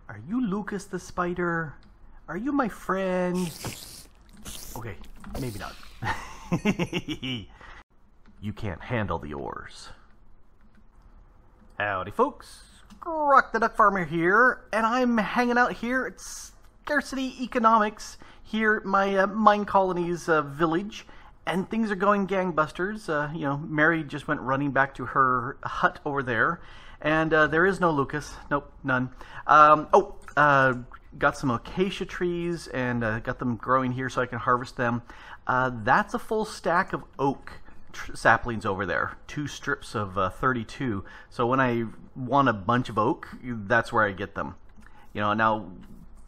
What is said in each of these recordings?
Are you Lucas the spider? Are you my friend? Okay, maybe not. You can't handle the ores. Howdy folks, Grok the DuckFarmer here, and I'm hanging out here at Scarcity Economics here at my Mine Colony's village, and things are going gangbusters. You know, Mary just went running back to her hut over there, and there is no Lucas. Nope, none. Got some acacia trees and got them growing here so I can harvest them. That's a full stack of oak saplings over there, 2 strips of 32. So when I want a bunch of oak, that's where I get them. You know, now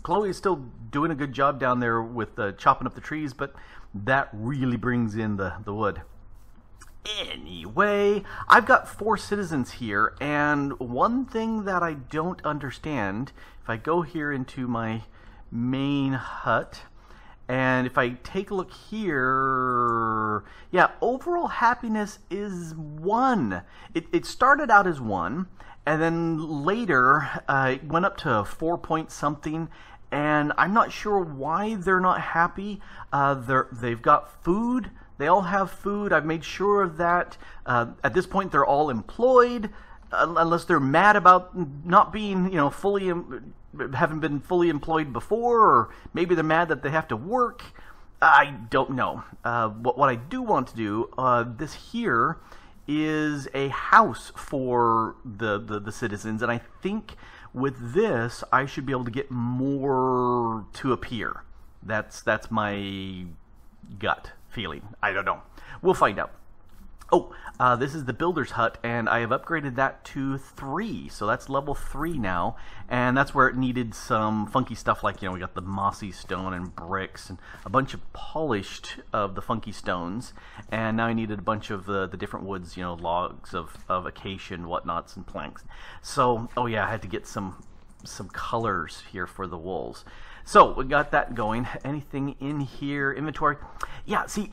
Chloe is still doing a good job down there with chopping up the trees, but that really brings in the wood. Anyway, I've got 4 citizens here, and one thing that I don't understand, if I go here into my main hut, and if I take a look here, yeah, overall happiness is 1. It started out as 1, and then later it went up to 4 point something, and I'm not sure why they're not happy. They've got food. They all have food. I've made sure that at this point they're all employed, unless they're mad about not being, you know, haven't been fully employed before, or maybe they're mad that they have to work. I don't know. What I do want to do, this here is a house for the citizens, and I think with this I should be able to get more to appear. That's my gut feeling. I don't know. We'll find out. Oh, this is the builder's hut, and I have upgraded that to 3, so that's level 3 now, and that's where it needed some funky stuff like, you know, we got the mossy stone and bricks and a bunch of polished of the funky stones, and now I needed a bunch of the different woods, you know, logs of acacia and whatnots and planks. So, oh yeah, I had to get some colors here for the walls. So, we got that going. Anything in here? Inventory? Yeah, see,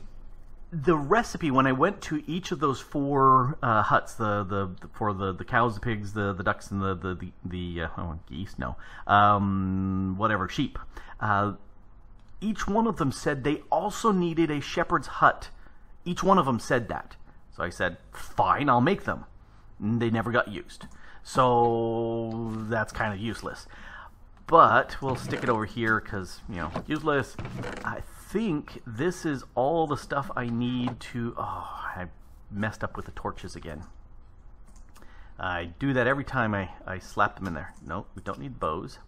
the recipe, when I went to each of those 4 huts, for the cows, the pigs, the ducks, and the geese, no, whatever, sheep, each one of them said they also needed a shepherd's hut. Each one of them said that. So I said, fine, I'll make them. And they never got used. So that's kind of useless. But we'll stick it over here because, you know, useless. I think this is all the stuff I need to... Oh, I messed up with the torches again. I do that every time I slap them in there. Nope, we don't need bows.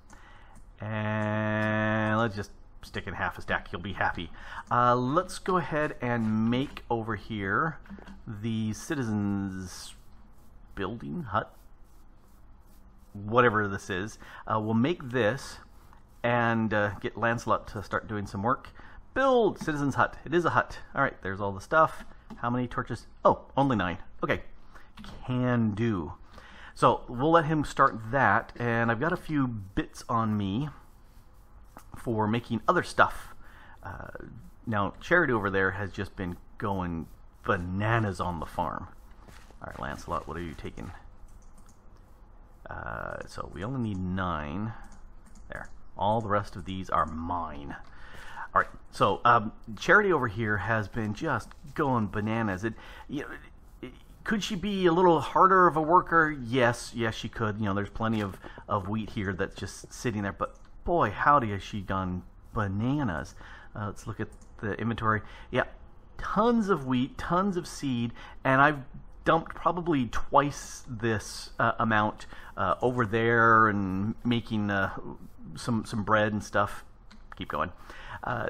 And let's just stick in half a stack. You'll be happy. Let's go ahead and make over here the citizens' building, hut, whatever this is. We'll make this and get Lancelot to start doing some work. Build citizen's hut. It is a hut. All right, there's all the stuff. How many torches? Oh, only 9. Okay, can do. So we'll let him start that, and I've got a few bits on me for making other stuff. Now, Charity over there has just been going bananas on the farm. All right, Lancelot, what are you taking? So we only need 9. There. All the rest of these are mine. All right. So Charity over here has been just going bananas. Could she be a little harder of a worker? Yes, she could. You know, there's plenty of wheat here that's just sitting there. But boy, howdy, has she gone bananas. Let's look at the inventory. Yeah, tons of wheat, tons of seed, and I've dumped probably twice this amount over there and making some bread and stuff. Keep going.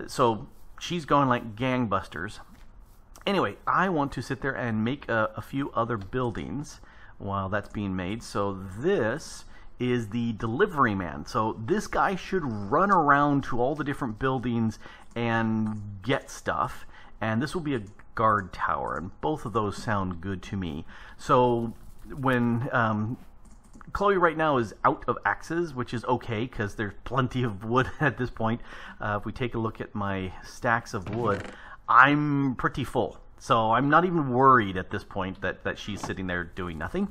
So she's going like gangbusters. Anyway, I want to sit there and make a few other buildings while that's being made. So this is the delivery man. So this guy should run around to all the different buildings and get stuff. And this will be a guard tower, and both of those sound good to me. So when Chloe right now is out of axes, which is okay because there's plenty of wood at this point. If we take a look at my stacks of wood, I'm pretty full. So I'm not even worried at this point that she's sitting there doing nothing.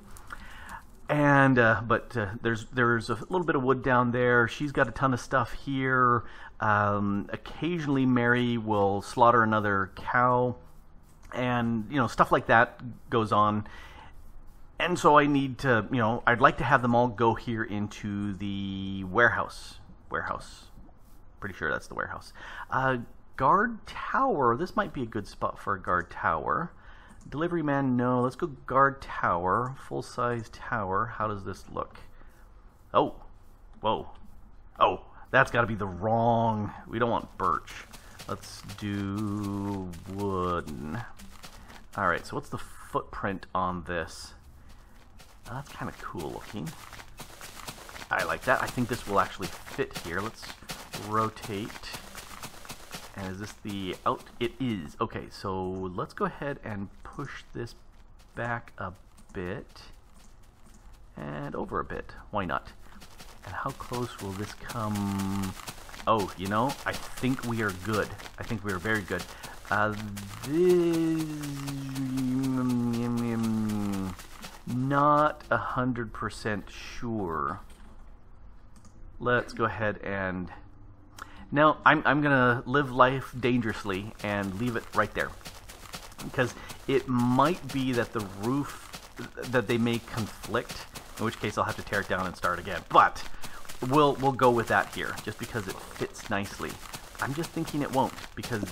And there's a little bit of wood down there. She's got a ton of stuff here. Occasionally Mary will slaughter another cow, and stuff like that goes on. And so I need to, I'd like to have them all go here into the warehouse. Pretty sure that's the warehouse. Guard tower. This might be a good spot for a guard tower. Delivery man, no. Let's go guard tower. Full-size tower. How does this look? Oh. Whoa. Oh, that's got to be the wrong... We don't want birch. Let's do wooden. Alright, so what's the footprint on this? That's kind of cool looking. I like that. I think this will actually fit here. Let's rotate. And is this the out? It is. Okay, so let's go ahead and push this back a bit and over a bit. Why not? And how close will this come? Oh, I think we are good. I think we are very good. This... Not 100% sure. Let's go ahead and... Now, I'm going to live life dangerously and leave it right there. Because it might be that the roof, that they may conflict, in which case I'll have to tear it down and start again. But we'll go with that here, just because it fits nicely. I'm just thinking it won't, because...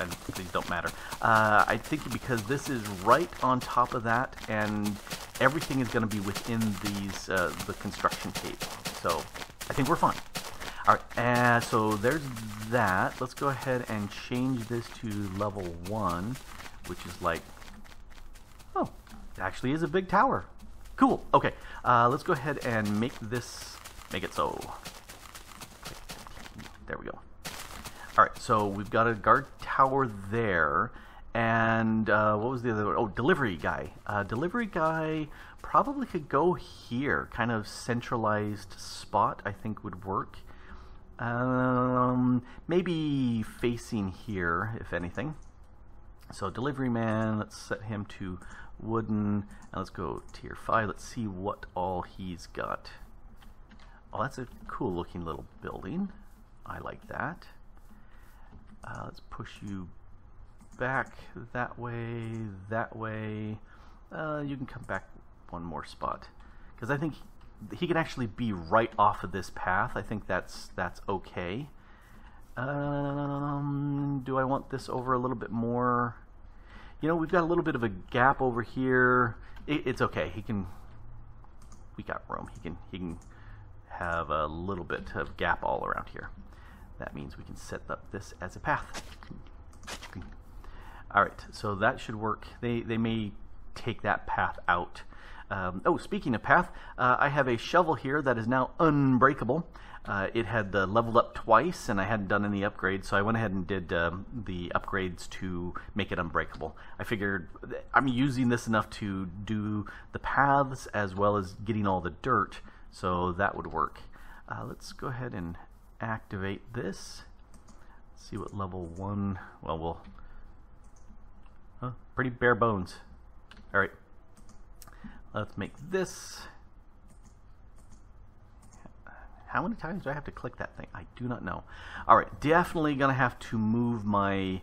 And these don't matter. I think because this is right on top of that, and everything is going to be within these the construction tape. So I think we're fine. All right, so there's that. Let's go ahead and change this to level 1, which is like, oh, it actually is a big tower. Cool. Okay, let's go ahead and make it so. There we go. All right, so we've got a guard tower there, and what was the other one? Oh, delivery guy. Delivery guy probably could go here, kind of centralized spot, I think would work. Maybe facing here, if anything. So delivery man, let's set him to wooden, and let's go tier 5. Let's see what all he's got. Oh, that's a cool looking little building. I like that. Let's push you back that way, that way. You can come back one more spot, because I think he can actually be right off of this path. I think that's okay. Do I want this over a little bit more? We've got a little bit of a gap over here. It's okay. We got room. He can have a little bit of gap all around here. That means we can set up this as a path. Alright, so that should work. They may take that path out. Oh, speaking of path, I have a shovel here that is now unbreakable. It had leveled up twice, and I hadn't done any upgrades, so I went ahead and did the upgrades to make it unbreakable. I figured I'm using this enough to do the paths as well as getting all the dirt, so that would work. Let's go ahead and activate this. See what level 1. Well, pretty bare bones. All right, let's make this. How many times do I have to click that thing? I do not know. All right, definitely gonna have to move my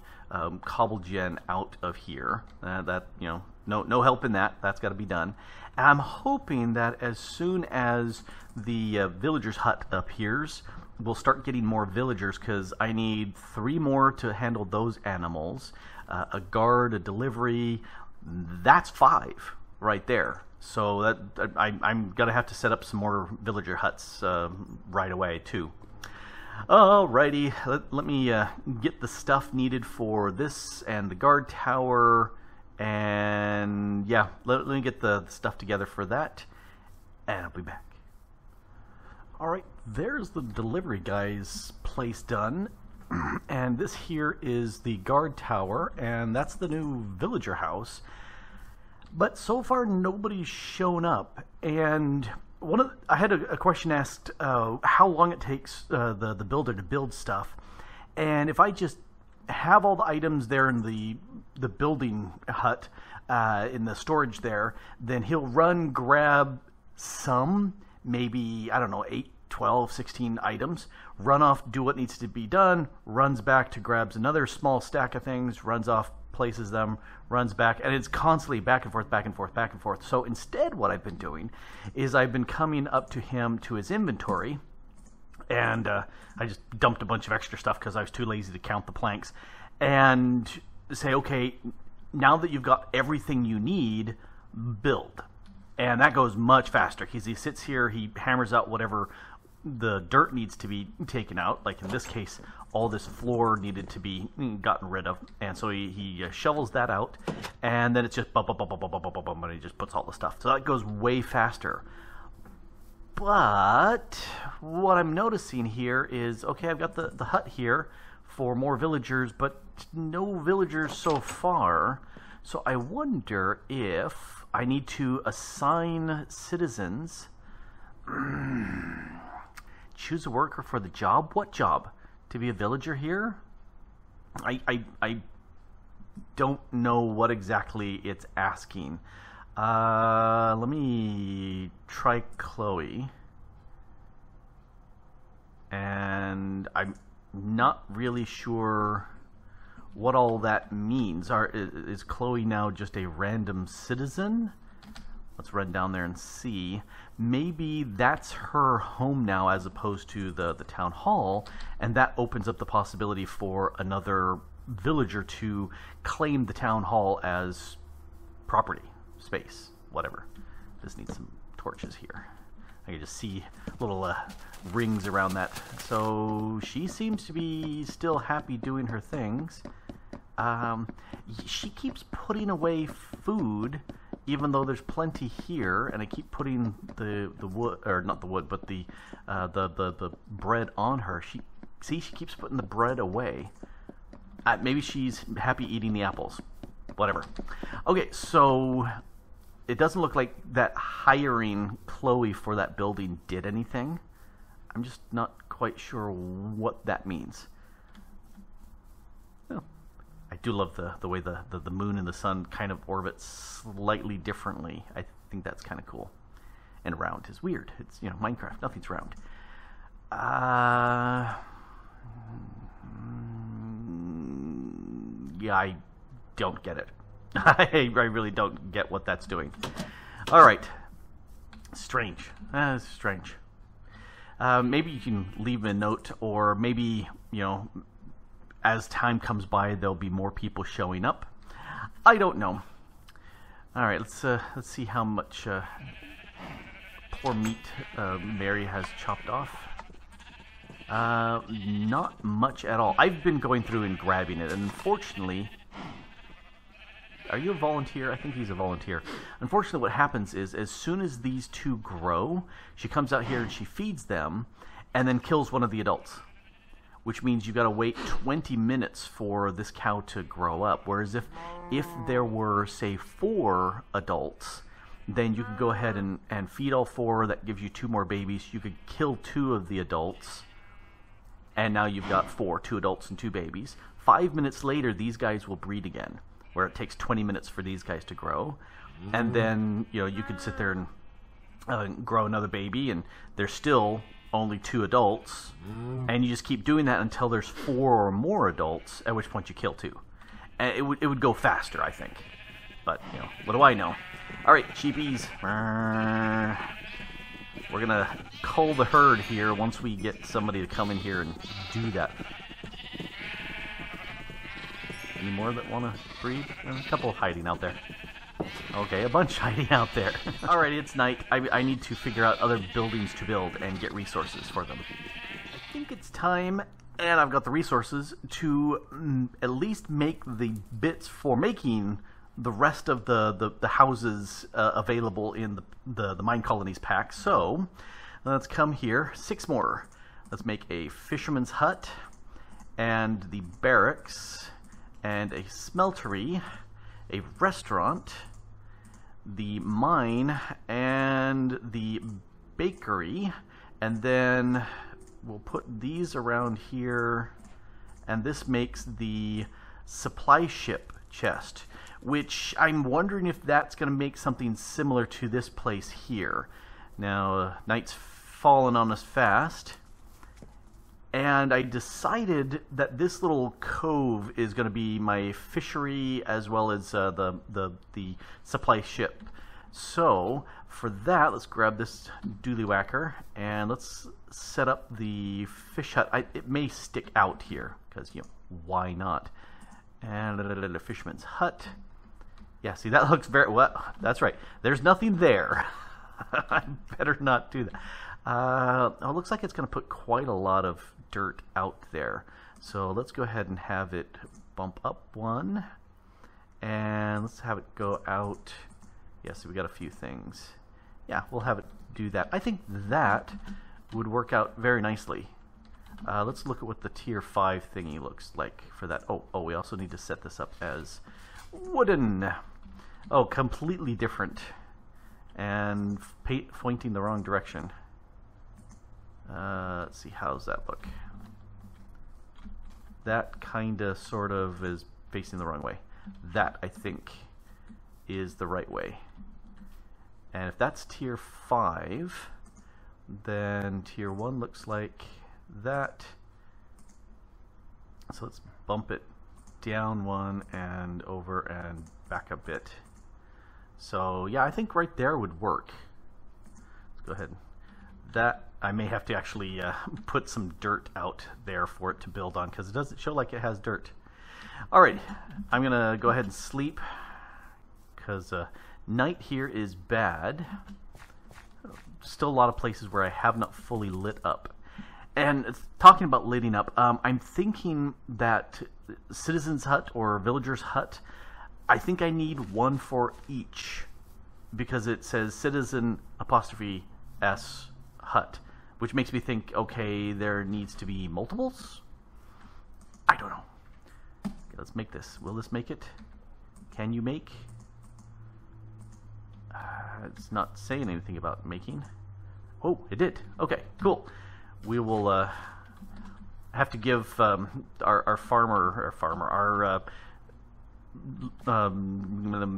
cobble gen out of here. No help in that. That's got to be done. And I'm hoping that as soon as the villager's hut appears, we'll start getting more villagers, because I need 3 more to handle those animals. A guard, a delivery, that's 5 right there. So that I'm gonna have to set up some more villager huts right away too. Alrighty, let me get the stuff needed for this and the guard tower, and yeah, let me get the stuff together for that, and I'll be back. Alright, there's the delivery guy's place done, and this here is the guard tower, and that's the new villager house. But so far nobody's shown up, and I had a question asked how long it takes the builder to build stuff, and if I just have all the items there in the the building hut in the storage there, then he'll run, grab some, maybe, I don't know, 8, 12, 16 items, run off, do what needs to be done, runs back to grabs another small stack of things, runs off, places them, runs back, and it's constantly back and forth, back and forth, back and forth. So instead what I've been doing is I've been coming up to him, to his inventory, and I just dumped a bunch of extra stuff because I was too lazy to count the planks, and say, okay, now that you've got everything you need, build. And that goes much faster because he sits here, he hammers out whatever the dirt needs to be taken out. Like in this case, all this floor needed to be gotten rid of. And so he shovels that out, and then it's just bum, bum, bum, bum, bum, bum, bum, bum, and he just puts all the stuff. So that goes way faster. But what I'm noticing here is, okay, I've got the hut here for more villagers, but no villagers so far. So I wonder if I need to assign citizens. Choose a worker for the job. What job? To be a villager here? I don't know what exactly it's asking. Let me try Chloe. And I'm not really sure what all that means. Is Chloe now just a random citizen? Let's run down there and see. Maybe that's her home now as opposed to the town hall, and that opens up the possibility for another villager to claim the town hall as property, space, whatever. Just need some torches here. I can just see little rings around that. So she seems to be still happy doing her things. She keeps putting away food, even though there's plenty here, and I keep putting the wood, or not the wood, but the bread on her. She keeps putting the bread away. Maybe she's happy eating the apples. Whatever. Okay, so it doesn't look like that hiring Chloe for that building did anything. I'm just not quite sure what that means. Well, I do love the way the moon and the sun kind of orbit slightly differently. I think that's kind of cool. And round is weird. It's, you know, Minecraft. Nothing's round. Yeah, I don't get it. I really don't get what that's doing. All right. Strange. Strange. Maybe you can leave a note, or maybe, you know, as time comes by, there'll be more people showing up. I don't know. All right, let's see how much poor meat Mary has chopped off. Not much at all. I've been going through and grabbing it, and unfortunately, are you a volunteer? I think he's a volunteer. Unfortunately, what happens is, as soon as these two grow, she comes out here and she feeds them, and then kills one of the adults. Which means you've got to wait 20 minutes for this cow to grow up. Whereas if there were, say, 4 adults, then you could go ahead and feed all 4. That gives you 2 more babies. You could kill 2 of the adults, and now you've got 4, 2 adults and 2 babies. 5 minutes later, these guys will breed again, where it takes 20 minutes for these guys to grow. And then, you know, you could sit there and grow another baby, and there's still only 2 adults, and you just keep doing that until there's 4 or more adults, at which point you kill 2. And it would go faster, I think. But, you know, what do I know? All right, sheepies. We're going to cull the herd here once we get somebody to come in here and do that. Any more that want to breed? A couple hiding out there. Okay, a bunch hiding out there. Alrighty, it's night. I need to figure out other buildings to build and get resources for them. I think it's time, and I've got the resources, to at least make the bits for making the rest of the houses available in the Mine Colonies pack. So, let's come here. 6 more. Let's make a fisherman's hut, and the barracks, and a smeltery, a restaurant, the mine, and the bakery, and then we'll put these around here, and this makes the supply ship chest, which I'm wondering if that's going to make something similar to this place here. Now, night's fallen on us fast, and I decided that this little cove is going to be my fishery as well as the supply ship. So for that, let's grab this dooley whacker and let's set up the fish hut. It may stick out here because, you know, why not? And the fisherman's hut. Yeah, see, that looks very well. That's right. There's nothing there. I better not do that. Oh, it looks like it's going to put quite a lot of dirt out there. So let's go ahead and have it bump up one. And let's have it go out. Yeah, so we got a few things. Yeah, we'll have it do that. I think that would work out very nicely. Let's look at what the tier 5 thingy looks like for that. Oh, we also need to set this up as wooden. Oh, completely different. And pointing the wrong direction. Let's see, how's that look? That kind of sort of is facing the wrong way. That, I think, is the right way. And if that's tier 5, then tier 1 looks like that. So let's bump it down one and over and back a bit. So yeah, I think right there would work. Let's go ahead. That I may have to actually put some dirt out there for it to build on because it doesn't show like it has dirt. Alright, I'm gonna go ahead and sleep because night here is bad. Still a lot of places where I have not fully lit up. And talking about lighting up, I'm thinking that Citizen's Hut or Villager's Hut, I think I need one for each because it says Citizen 'S Hut, which makes me think, okay, there needs to be multiples? I don't know. Okay, let's make this. Will this make it? Can you make? It's not saying anything about making. Oh, it did. Okay, cool. We will have to give our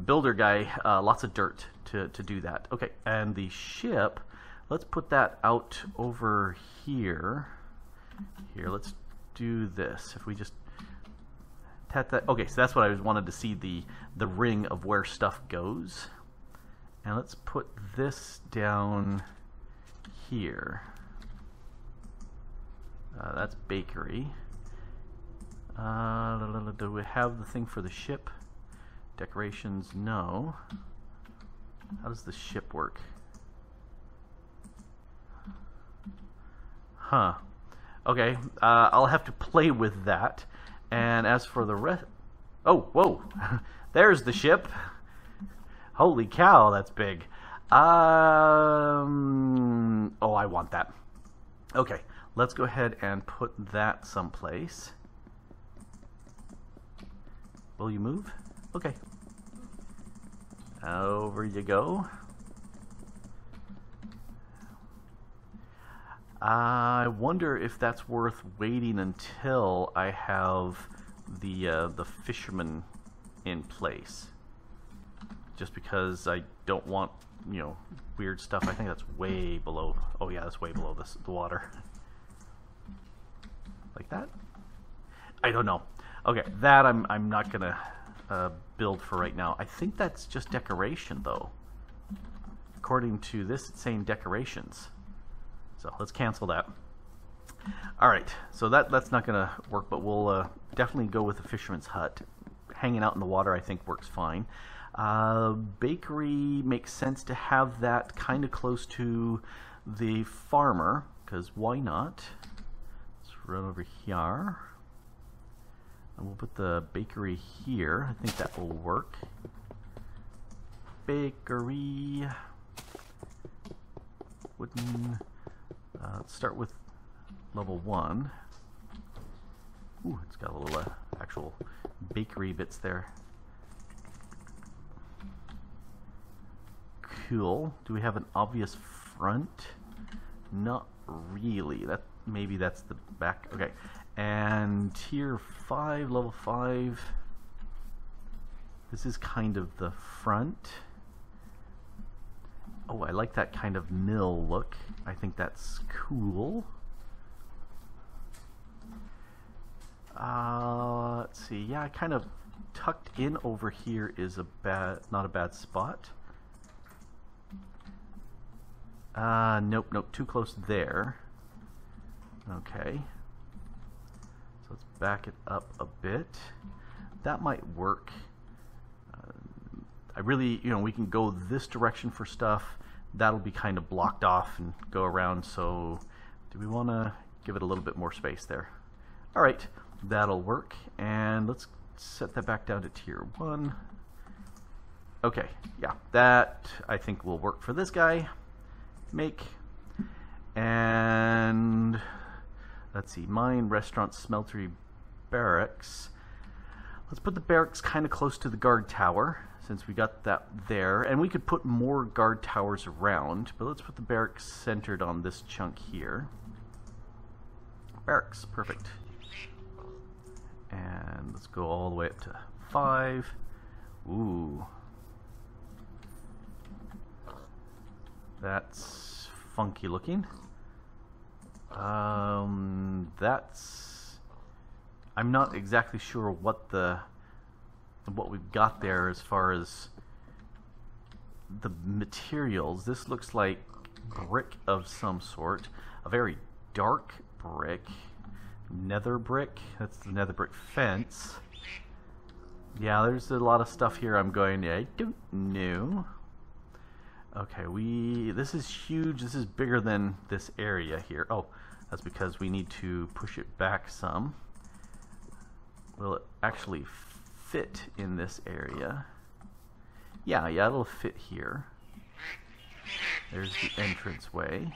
builder guy lots of dirt to do that. Okay, and the ship, let's put that out over here. Here, let's do this. If we just tap that. Okay, so that's what I wanted to see, the ring of where stuff goes. And let's put this down here. That's bakery. Do we have the thing for the ship? Decorations, no. How does the ship work? Huh. Okay, I'll have to play with that. And as for the rest... Oh, whoa! There's the ship! Holy cow, that's big. Oh, I want that. Okay, let's go ahead and put that someplace. Will you move? Okay. Over you go. I wonder if that's worth waiting until I have the fisherman in place. Just because I don't want, you know, weird stuff. I think that's way below. Oh yeah, that's way below the water. Like that? I don't know. Okay, that I'm not gonna build for right now. I think that's just decoration though. According to this, it's saying decorations. So let's cancel that. All right, so that's not gonna work, but we'll definitely go with the fisherman's hut. Hanging out in the water, I think, works fine. Bakery makes sense to have that kind of close to the farmer, because why not? Let's run over here. And we'll put the bakery here. I think that will work. Bakery. Wooden. Let's start with level 1. Ooh, it's got a little actual bakery bits there. Cool. Do we have an obvious front? Not really. Maybe that's the back. Okay. And tier 5, level 5. This is kind of the front. Oh, I like that kind of mill look. I think that's cool. Let's see. Yeah, kind of tucked in over here is not a bad spot. Nope, nope, too close there. Okay. So let's back it up a bit. That might work. I really, we can go this direction for stuff. That'll be kind of blocked off and go around, so do we want to give it a little bit more space there? All right, that'll work, and let's set that back down to tier 1. Okay, yeah, that I think will work for this guy. Make, and let's see, mine, restaurant, smeltery, barracks. Let's put the barracks kind of close to the guard tower, since we got that there, and we could put more guard towers around, but let's put the barracks centered on this chunk here. Barracks, perfect. And let's go all the way up to 5. Ooh. That's funky looking. I'm not exactly sure what we've got there as far as the materials. This looks like brick of some sort, a very dark brick, nether brick. That's the nether brick fence. Yeah, there's a lot of stuff here I'm going, I don't know. Okay, this is huge. This is bigger than this area here. Oh, that's because we need to push it back some. Will it actually fit in this area? Yeah, it'll fit here. There's the entranceway.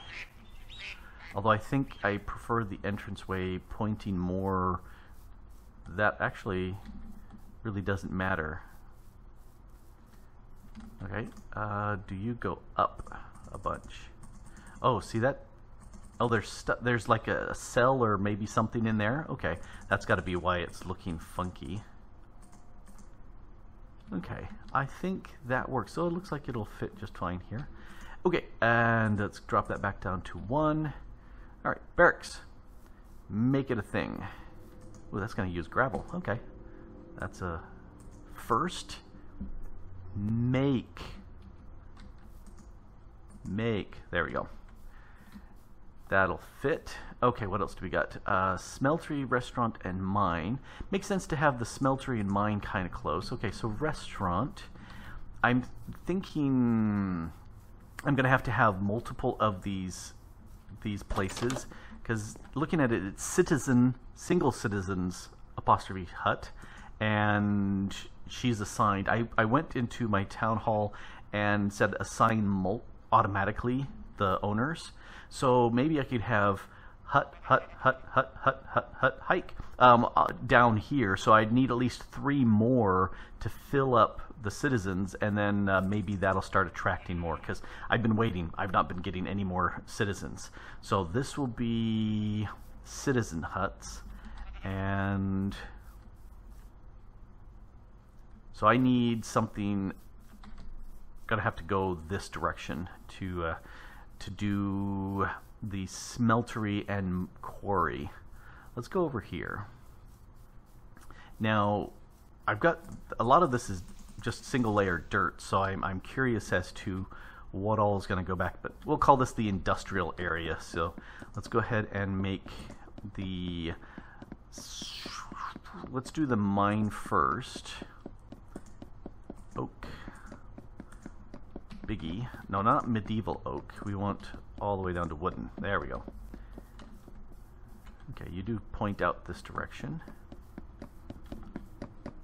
Although I think I prefer the entranceway pointing more. That actually really doesn't matter. Okay, do you go up a bunch? Oh, see that? Oh, there's like a cell or maybe something in there. Okay, that's got to be why it's looking funky. Okay, I think that works. So it looks like it'll fit just fine here. Okay, and let's drop that back down to 1. All right, barracks. Make it a thing. Oh, that's going to use gravel. Okay, that's a first. Make. There we go. That'll fit. Okay, what else do we got? Smeltery, restaurant, and mine. Makes sense to have the smeltery and mine kind of close. Okay, so restaurant. I'm thinking I'm going to have multiple of these places, because looking at it, it's single citizens apostrophe hut, and she's assigned. I went into my town hall and said assign automatically the owners. So maybe I could have hut, hike down here. So I'd need at least 3 more to fill up the citizens, and then maybe that'll start attracting more, because I've been waiting. I've not been getting any more citizens. So this will be citizen huts, and so I need something. Gonna have to go this direction to do the smeltery and quarry. Let's go over here. Now, I've got a lot of this is just single layer dirt, so I'm curious as to what all is going to go back, but we'll call this the industrial area. So let's go ahead and make let's do the mine first. Oak. Biggie. No, not medieval oak. We want all the way down to wooden. There we go. Okay, you do point out this direction.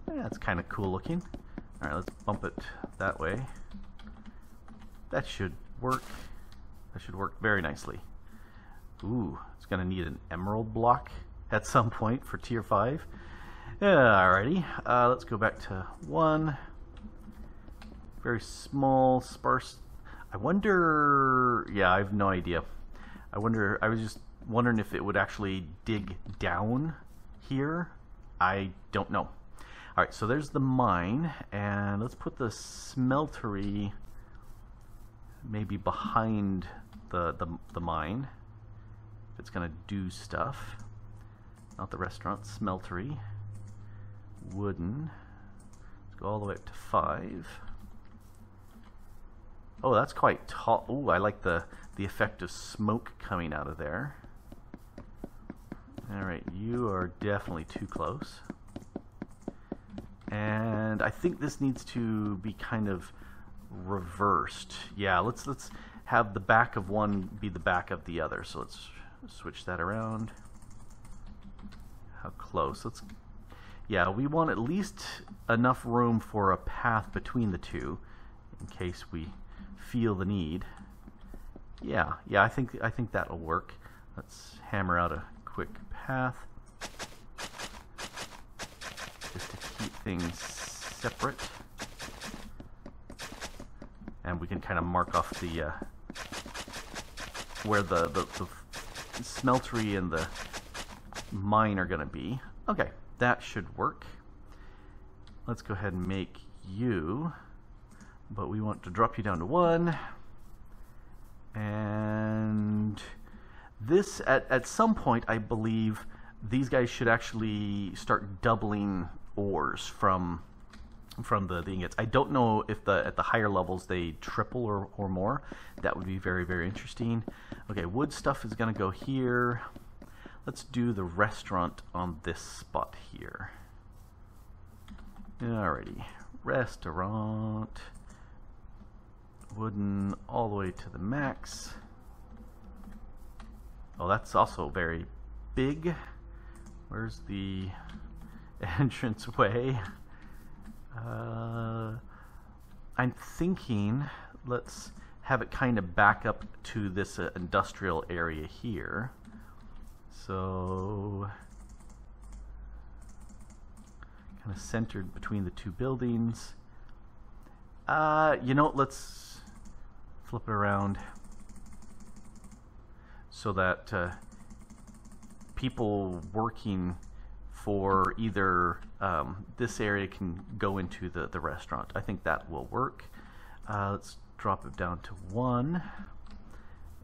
Yeah, it's kind of cool looking. Alright, let's bump it that way. That should work. That should work very nicely. Ooh, it's going to need an emerald block at some point for tier 5. Alrighty, let's go back to 1. Very small, sparse. I wonder, yeah, I have no idea. I was just wondering if it would actually dig down here. I don't know. Alright, so there's the mine, and let's put the smeltery maybe behind the mine. If it's gonna do stuff. Not the restaurant, smeltery. Wooden. Let's go all the way up to 5. Oh, that's quite tall. Oh, I like the effect of smoke coming out of there. Alright, you are definitely too close. And I think this needs to be kind of reversed. Yeah, let's have the back of one be the back of the other. So let's switch that around. How close? Yeah, we want at least enough room for a path between the two in case we feel the need. Yeah, I think that'll work. Let's hammer out a quick path just to keep things separate, and we can kind of mark off the where the smeltery and the mine are going to be. Okay, that should work. Let's go ahead and make you, but we want to drop you down to 1. And this, at some point, I believe these guys should actually start doubling ores from the ingots. I don't know if at the higher levels they triple or more. That would be very, very interesting. Okay, wood stuff is going to go here. Let's do the restaurant on this spot here. Alrighty, restaurant. Wooden all the way to the max. Oh, that's also very big. Where's the entranceway? I'm thinking let's have it kind of back up to this industrial area here. So kind of centered between the two buildings. You know, let's flip it around so that people working for either this area can go into the restaurant. I think that will work. Let's drop it down to 1,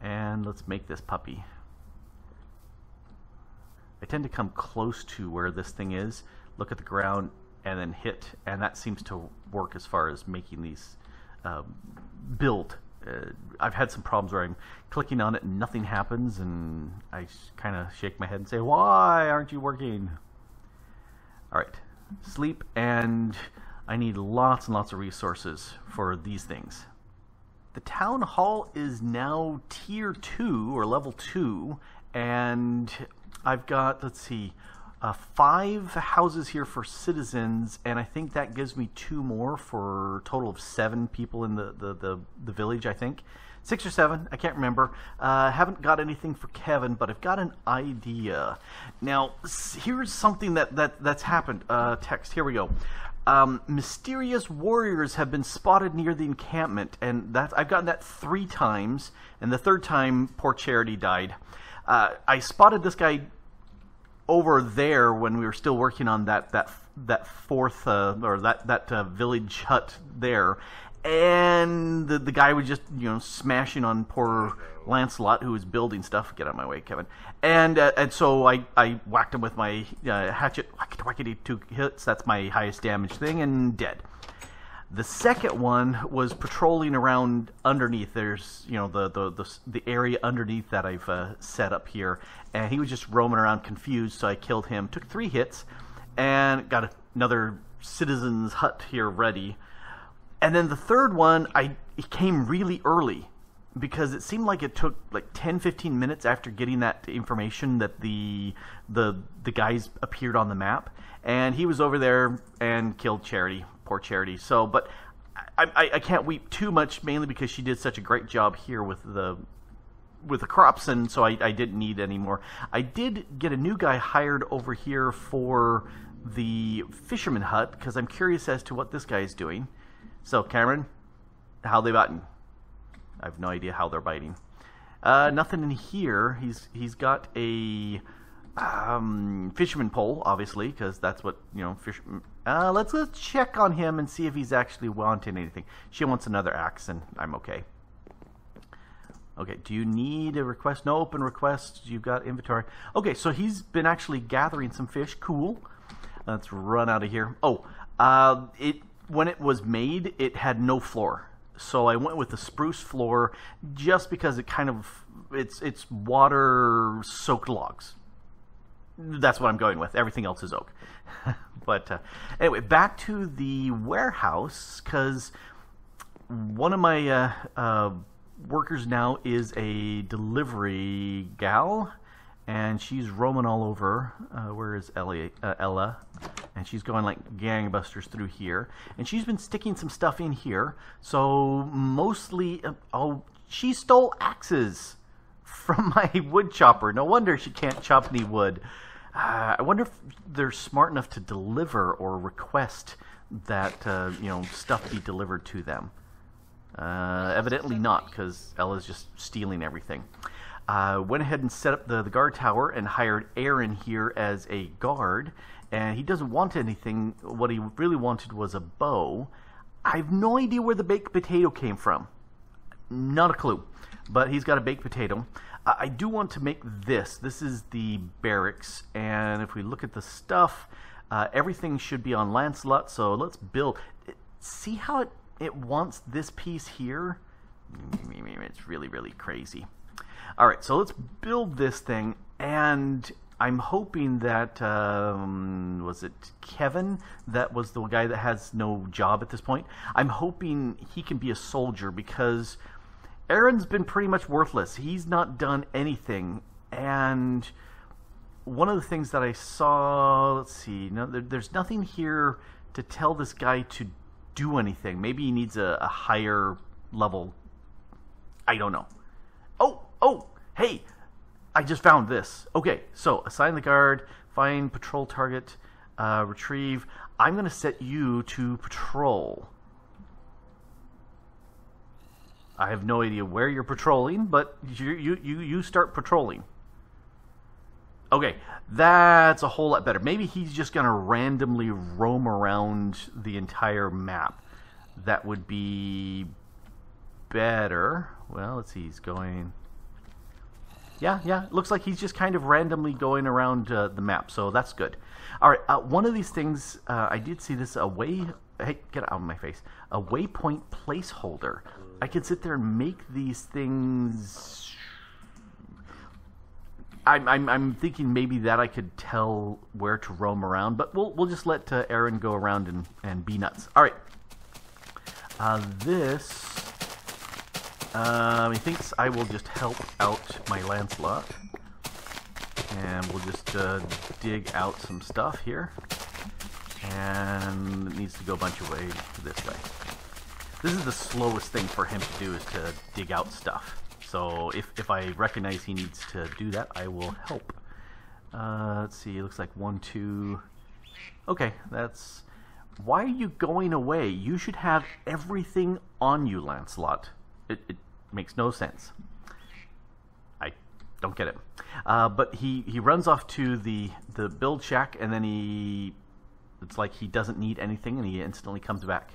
and let's make this puppy. I tend to come close to where this thing is, look at the ground, and then hit, and that seems to work as far as making these build. I've had some problems where I'm clicking on it and nothing happens, and I kind of shake my head and say, why aren't you working? Alright, sleep, and I need lots and lots of resources for these things. The town hall is now tier 2 or level 2, and I've got, let's see, 5 houses here for citizens, and I think that gives me 2 more for a total of 7 people in the village, I think. 6 or 7, I can't remember. Haven't got anything for Kevin, but I've got an idea. Now, here's something that's happened. Text, here we go. Mysterious warriors have been spotted near the encampment, and I've gotten that 3 times, and the 3rd time, poor Charity died. I spotted this guy over there when we were still working on that 4th or that village hut there, and the guy was just smashing on poor Lancelot, who was building stuff. Get out of my way, Kevin. And so I whacked him with my hatchet. Whackety 2 hits. That's my highest damage thing, and dead. The second one was patrolling around underneath. There's the area underneath that I've set up here, and he was just roaming around confused. So I killed him. Took 3 hits, and got another citizen's hut here ready. And then the third one, it came really early because it seemed like it took like 10-15 minutes after getting that information that the guys appeared on the map, and he was over there and killed Charity. Poor Charity. So, but I can't weep too much, mainly because she did such a great job here with the crops, and so I didn't need any more. I did get a new guy hired over here for the fisherman hut because I'm curious as to what this guy is doing. So, Cameron, how they biting? I have no idea how they're biting. Nothing in here. He's got a fisherman pole, obviously, because that's what, you know, fish. Let's check on him and see if he's actually wanting anything. She wants another axe, and I'm okay. Okay, do you need a request? No open requests. You've got inventory. Okay, so he's been actually gathering some fish. Cool. Let's run out of here. Oh, when it was made, it had no floor. So I went with the spruce floor just because it kind of, it's water-soaked logs. That's what I'm going with. Everything else is oak. But anyway, back to the warehouse, because one of my workers now is a delivery gal, and she's roaming all over. Where is Ella? And she's going like gangbusters through here. And she's been sticking some stuff in here. So mostly, she stole axes from my wood chopper. No wonder she can't chop any wood. I wonder if they're smart enough to deliver or request that you know, stuff be delivered to them. Evidently not, because Ella's just stealing everything. Went ahead and set up the guard tower and hired Aaron here as a guard. And he doesn't want anything. What he really wanted was a bow. I have no idea where the baked potato came from. Not a clue. But he's got a baked potato. I do want to make this. This is the barracks. And if we look at the stuff, everything should be on Lancelot. So let's build. See how it wants this piece here? It's really, really crazy. All right, so let's build this thing. And I'm hoping that, was it Kevin? That was the guy that has no job at this point. I'm hoping he can be a soldier, because Aaron's been pretty much worthless. He's not done anything. And one of the things that I saw, let's see, no, there's nothing here to tell this guy to do anything. Maybe he needs a higher level. I don't know. Oh, hey, I just found this. Okay, so assign the guard, find patrol target, retrieve. I'm going to set you to patrol. I have no idea where you're patrolling, but you start patrolling. Okay, that's a whole lot better. Maybe he's just going to randomly roam around the entire map. That would be better. Well, let's see, he's going... Yeah, looks like he's just kind of randomly going around the map, so that's good. All right, one of these things, I did see this, hey, get out of my face, a waypoint placeholder. I could sit there and make these things... I'm thinking maybe that I could tell where to roam around, but we'll just let Aaron go around and be nuts. All right, he thinks I will just help out my Lancelot, and we'll just dig out some stuff here, and it needs to go a bunch of ways this way. This is the slowest thing for him to do, is to dig out stuff. So if I recognize he needs to do that, I will help. Let's see, it looks like 1, 2... Okay, that's... Why are you going away? You should have everything on you, Lancelot. It makes no sense. I don't get it. But he runs off to the build shack, and then it's like he doesn't need anything, and he instantly comes back.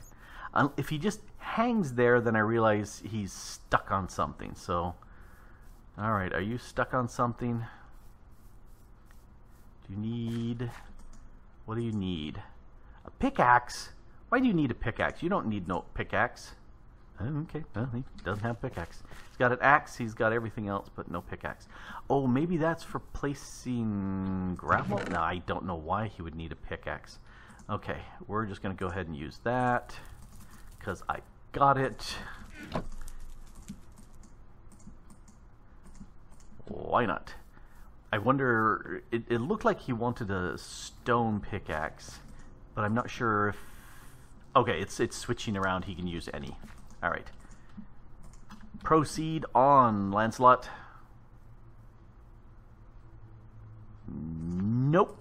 If he just hangs there, then I realize he's stuck on something. So, all right, are you stuck on something? Do you need... What do you need? A pickaxe? Why do you need a pickaxe? You don't need no pickaxe. Okay, well, he doesn't have a pickaxe. He's got an axe, he's got everything else, but no pickaxe. Oh, maybe that's for placing gravel? No, I don't know why he would need a pickaxe. Okay, we're just going to go ahead and use that, because I got it. Why not? I wonder, it looked like he wanted a stone pickaxe, but I'm not sure if... Okay, it's switching around, he can use any. Alright. Proceed on, Lancelot. Nope.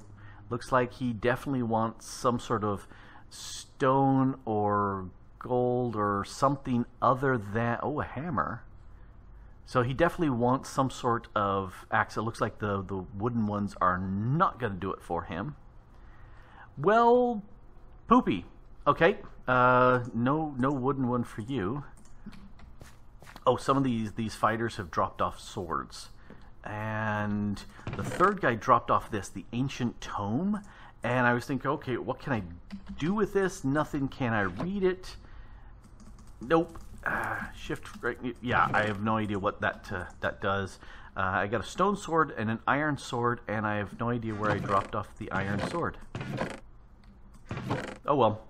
Looks like he definitely wants some sort of stone or gold or something other than... Oh, a hammer. So he definitely wants some sort of axe. It looks like the wooden ones are not going to do it for him. Well, poopy. Okay, no wooden one for you. Oh, some of these fighters have dropped off swords. And the third guy dropped off the ancient tome. And I was thinking, okay, what can I do with this? Nothing. Can I read it? Nope. Shift. Yeah, I have no idea what that does. I got a stone sword and an iron sword, and I have no idea where I dropped off the iron sword. Oh well.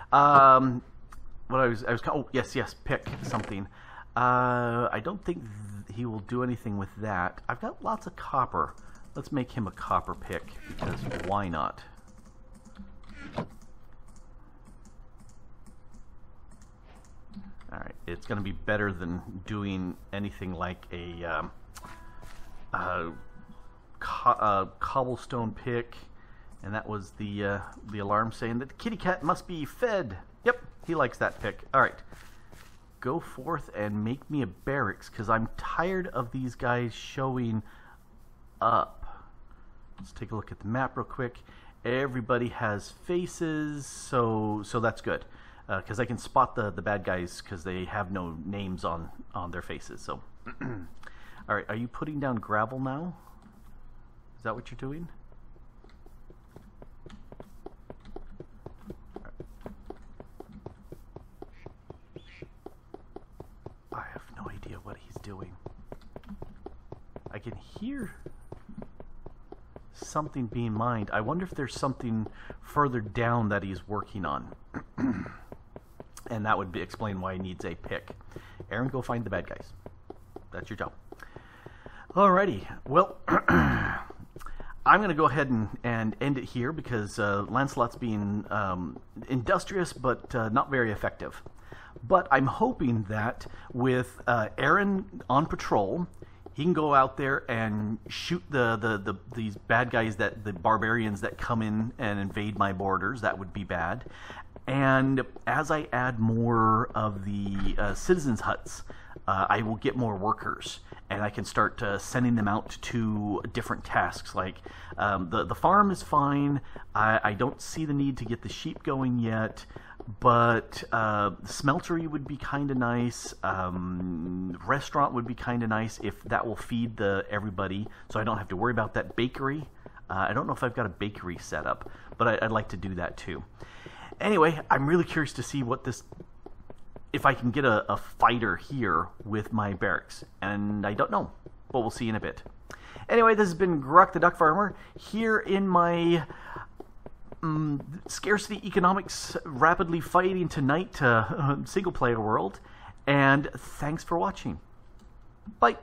What I was. Oh yes. Pick something. I don't think he will do anything with that. I've got lots of copper. Let's make him a copper pick, because why not? Alright, it's going to be better than doing anything like a cobblestone pick. And that was the alarm saying that the kitty cat must be fed. Yep, he likes that pick. Alright, go forth and make me a barracks, because I'm tired of these guys showing up. Let's take a look at the map real quick. Everybody has faces, so that's good. Because I can spot the bad guys because they have no names on their faces. So, all right, are you putting down gravel now? Is that what you're doing? I have no idea what he's doing. I can hear something being mined. I wonder if there's something further down that he's working on. And that would explain why he needs a pick. Aaron, go find the bad guys. That's your job. Alrighty. Well, I'm going to go ahead and end it here because Lancelot's being industrious but not very effective. But I'm hoping that with Aaron on patrol, he can go out there and shoot these bad guys, the barbarians that come in and invade my borders. That would be bad. And as I add more of the citizens' huts, I will get more workers, and I can start sending them out to different tasks. Like the farm is fine. I don't see the need to get the sheep going yet, but the smeltery would be kind of nice. Restaurant would be kind of nice if that will feed everybody, so I don't have to worry about that bakery. I don't know if I've got a bakery set up, but I'd like to do that too. Anyway, I'm really curious to see if I can get a fighter here with my barracks. And I don't know, but we'll see in a bit. Anyway, this has been Grok the DuckFarmer here in my Scarcity Economics Rapidly Fighting Tonight single-player world. And thanks for watching. Bye.